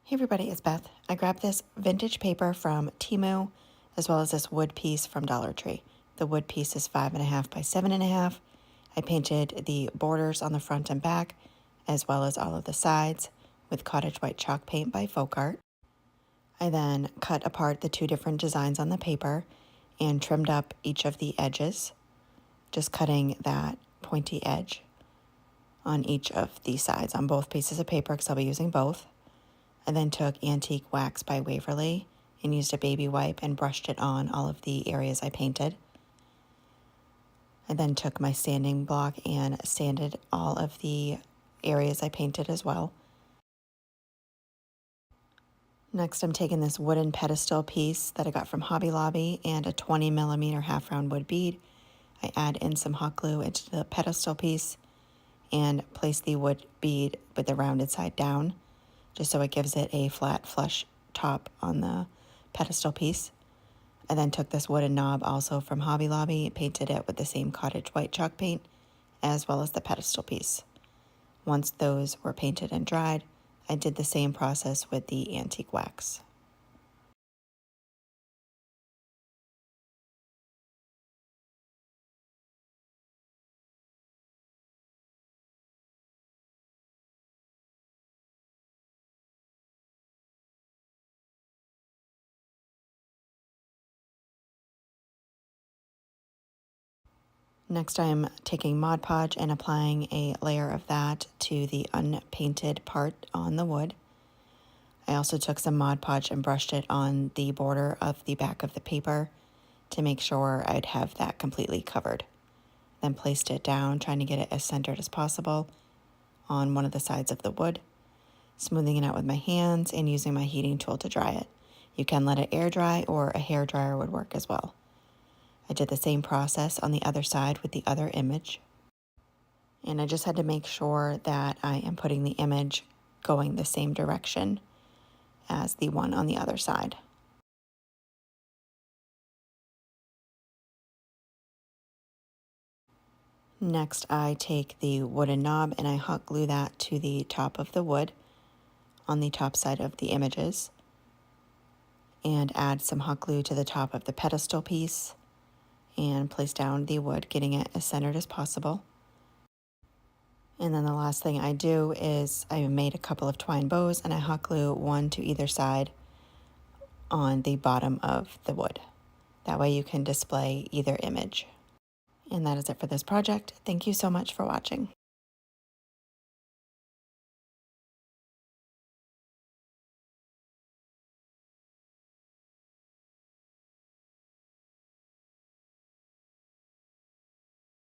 Hey everybody, it's Beth. I grabbed this vintage paper from Temu as well as this wood piece from Dollar Tree. The wood piece is 5.5 by 7.5. I painted the borders on the front and back as well as all of the sides with Cottage white chalk paint by Folkart. I then cut apart the two different designs on the paper and trimmed up each of the edges, just cutting that pointy edge on each of the sides on both pieces of paper because I'll be using both. I then took Antique Wax by Waverly and used a baby wipe and brushed it on all of the areas I painted. I then took my sanding block and sanded all of the areas I painted as well. Next, I'm taking this wooden pedestal piece that I got from Hobby Lobby and a 20mm half round wood bead. I add in some hot glue into the pedestal piece and place the wood bead with the rounded side down, just so it gives it a flat, flush top on the pedestal piece. I then took this wooden knob also from Hobby Lobby, painted it with the same Cottage white chalk paint, as well as the pedestal piece. Once those were painted and dried, I did the same process with the antique wax. Next, I'm taking Mod Podge and applying a layer of that to the unpainted part on the wood. I also took some Mod Podge and brushed it on the border of the back of the paper to make sure I'd have that completely covered. Then placed it down, trying to get it as centered as possible on one of the sides of the wood, smoothing it out with my hands and using my heating tool to dry it. You can let it air dry or a hair dryer would work as well. I did the same process on the other side with the other image. And I just had to make sure that I am putting the image going the same direction as the one on the other side. Next, I take the wooden knob and I hot glue that to the top of the wood on the top side of the images and add some hot glue to the top of the pedestal piece and place down the wood, getting it as centered as possible. And then the last thing I do is I made a couple of twine bows and I hot glue one to either side on the bottom of the wood. That way you can display either image. And that is it for this project. Thank you so much for watching.